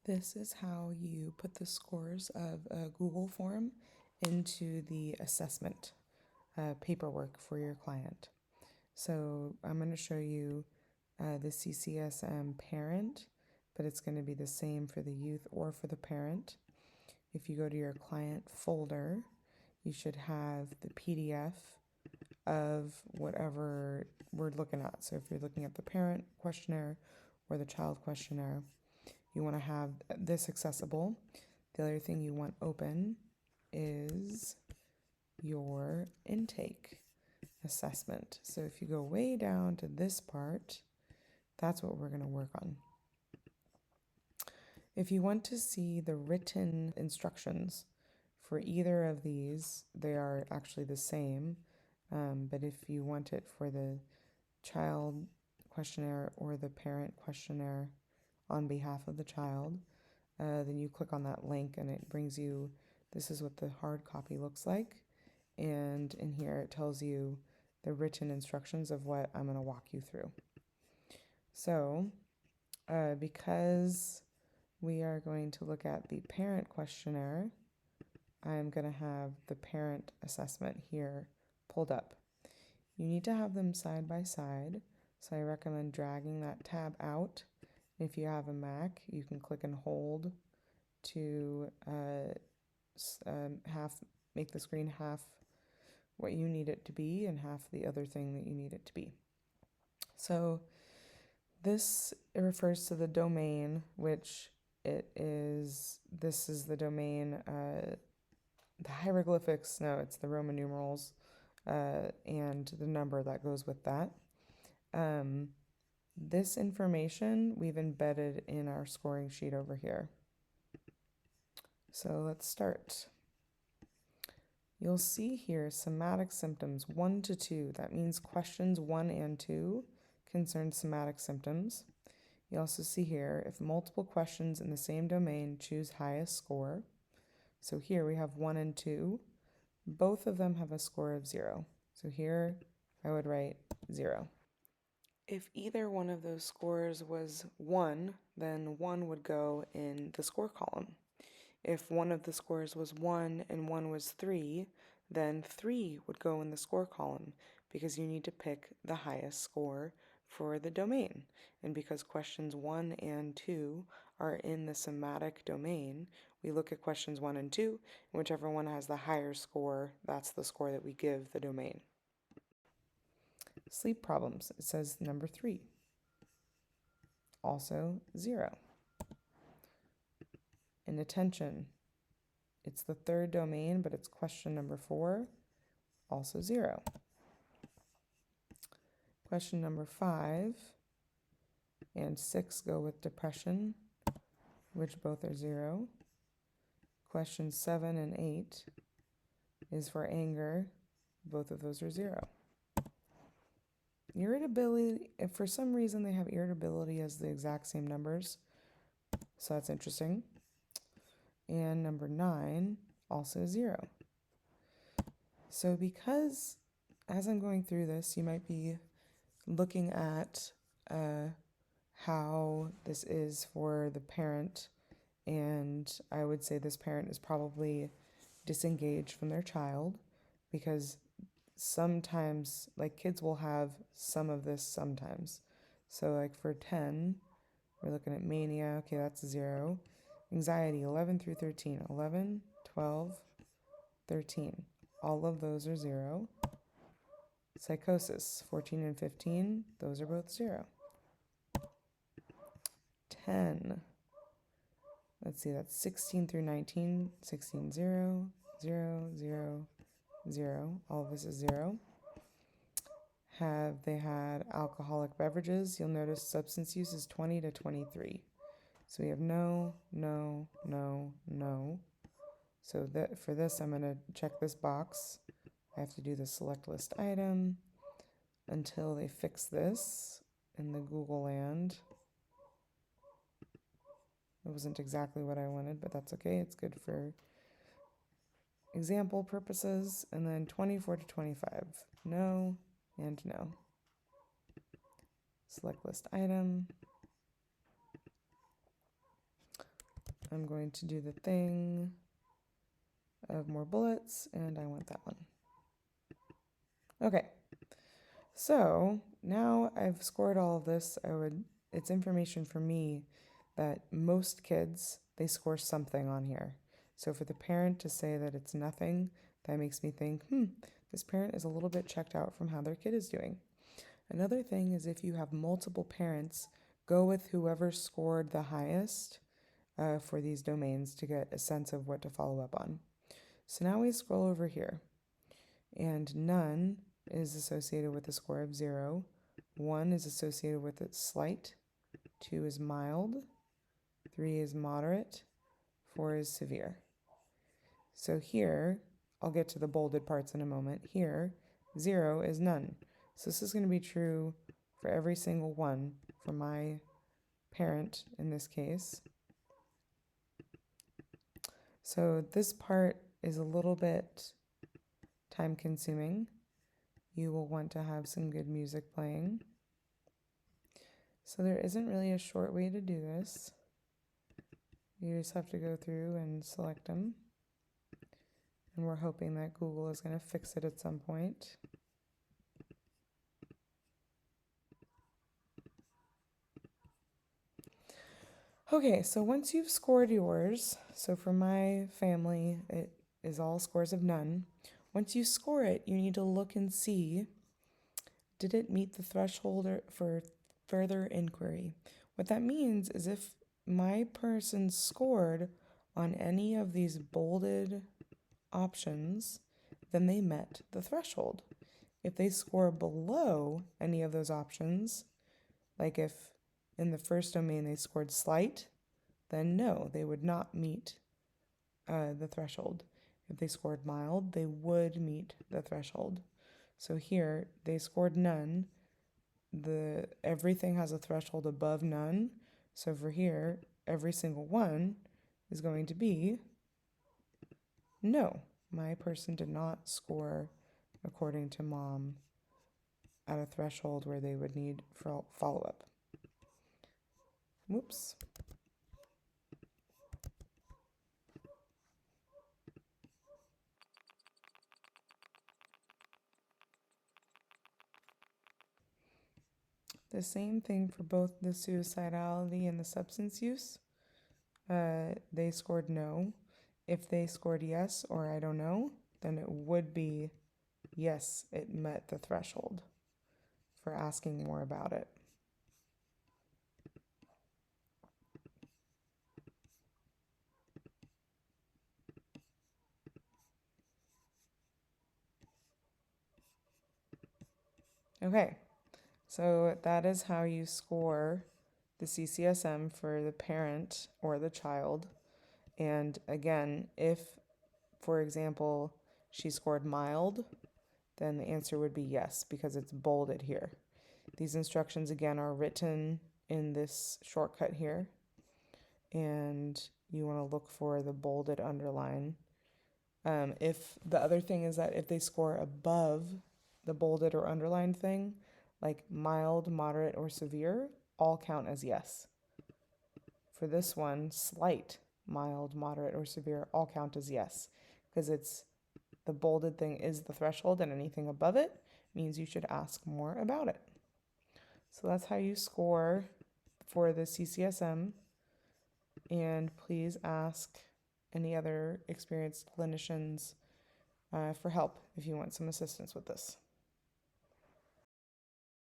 This is how you put the scores of a Google form into the assessment paperwork for your client. So I'm going to show you the CCSM parent, but it's going to be the same for the youth or for the parent. If you go to your client folder, you should have the PDF of whatever we're looking at. So if you're looking at the parent questionnaire or the child questionnaire, you want to have this accessible. The other thing you want open is your intake assessment. So if you go way down to this part, that's what we're going to work on. If you want to see the written instructions for either of these, they are actually the same. But if you want it for the child questionnaire or the parent questionnaire on behalf of the child, then you click on that link and it brings you, this is what the hard copy looks like. And in here it tells you the written instructions of what I'm going to walk you through. So because we are going to look at the parent questionnaire, I'm going to have the parent assessment here pulled up. You need to have them side by side, so I recommend dragging that tab out. If you have a Mac, you can click and hold to make the screen half what you need it to be and half the other thing that you need it to be. So this refers to the domain, which this is the domain, the hieroglyphics, no, it's the Roman numerals, and the number that goes with that. This information we've embedded in our scoring sheet over here. So let's start. You'll see here somatic symptoms 1 to 2. That means questions 1 and 2 concern somatic symptoms. You also see here if multiple questions in the same domain, choose highest score. So here we have 1 and 2. Both of them have a score of 0. So here I would write 0. If either one of those scores was 1, then 1 would go in the score column. If one of the scores was 1 and one was 3, then 3 would go in the score column because you need to pick the highest score for the domain. And because questions 1 and 2 are in the somatic domain, we look at questions 1 and 2, and whichever one has the higher score, that's the score that we give the domain. Sleep problems, it says number 3. Also 0. And attention, it's the third domain, but it's question number 4, also 0. Question number 5 and 6 go with depression, which both are 0. Questions 7 and 8 is for anger, both of those are 0. Irritability, if for some reason they have irritability as the exact same numbers, so that's interesting. And number 9, also 0. So because as I'm going through this, you might be looking at how this is for the parent, and I would say this parent is probably disengaged from their child because sometimes, like, kids will have some of this sometimes. So like for 10, we're looking at mania, okay, that's 0. Anxiety, 11 through 13, 11, 12, 13. All of those are 0. Psychosis, 14 and 15, those are both 0. 10, let's see, that's 16 through 19, 16, 0, 0, 0, 0. All of this is 0. Have they had alcoholic beverages? You'll notice substance use is 20 to 23. So we have no, no, no, no. So that for this, I'm going to check this box. I have to do the select list item until they fix this in the Google land. It wasn't exactly what I wanted, but that's okay. It's good for example purposes. And then 24 to 25, no and no. Select list item. I'm going to do the thing of more bullets, and I want that one. Okay, so now I've scored all of this. It's information for me that most kids, they score something on here. So for the parent to say that it's nothing, that makes me think, this parent is a little bit checked out from how their kid is doing. Another thing is if you have multiple parents, go with whoever scored the highest for these domains to get a sense of what to follow up on. So now we scroll over here, and none is associated with a score of 0. 1 is associated with it slight. 2 is mild. 3 is moderate. 4 is severe. So here, I'll get to the bolded parts in a moment. Here, 0 is none. So this is going to be true for every single one for my parent in this case. So this part is a little bit time consuming. You will want to have some good music playing. So there isn't really a short way to do this. You just have to go through and select them. And we're hoping that Google is going to fix it at some point. Okay, so once you've scored yours, so for my family, it is all scores of none. Once you score it, you need to look and see, did it meet the threshold for further inquiry? What that means is if my person scored on any of these bolded options, then they met the threshold. If they score below any of those options, like if in the first domain they scored slight, then no, they would not meet the threshold. If they scored mild, they would meet the threshold. So here they scored none. Everything has a threshold above none. So for here, every single one is going to be no. My person did not score according to mom at a threshold where they would need follow-up. Whoops. The same thing for both the suicidality and the substance use. They scored no. If they scored yes or I don't know, then it would be yes, it met the threshold for asking more about it. Okay, so that is how you score the CCSM for the parent or the child. And again, if, for example, she scored mild, then the answer would be yes, because it's bolded here. These instructions, again, are written in this shortcut here. And you want to look for the bolded underline. If the other thing is that if they score above the bolded or underlined thing, like mild, moderate, or severe, all count as yes. For this one, slight, mild, moderate, or severe, all count as yes, because it's the bolded thing is the threshold, and anything above it means you should ask more about it. So that's how you score for the CCSM. And please ask any other experienced clinicians for help if you want some assistance with this.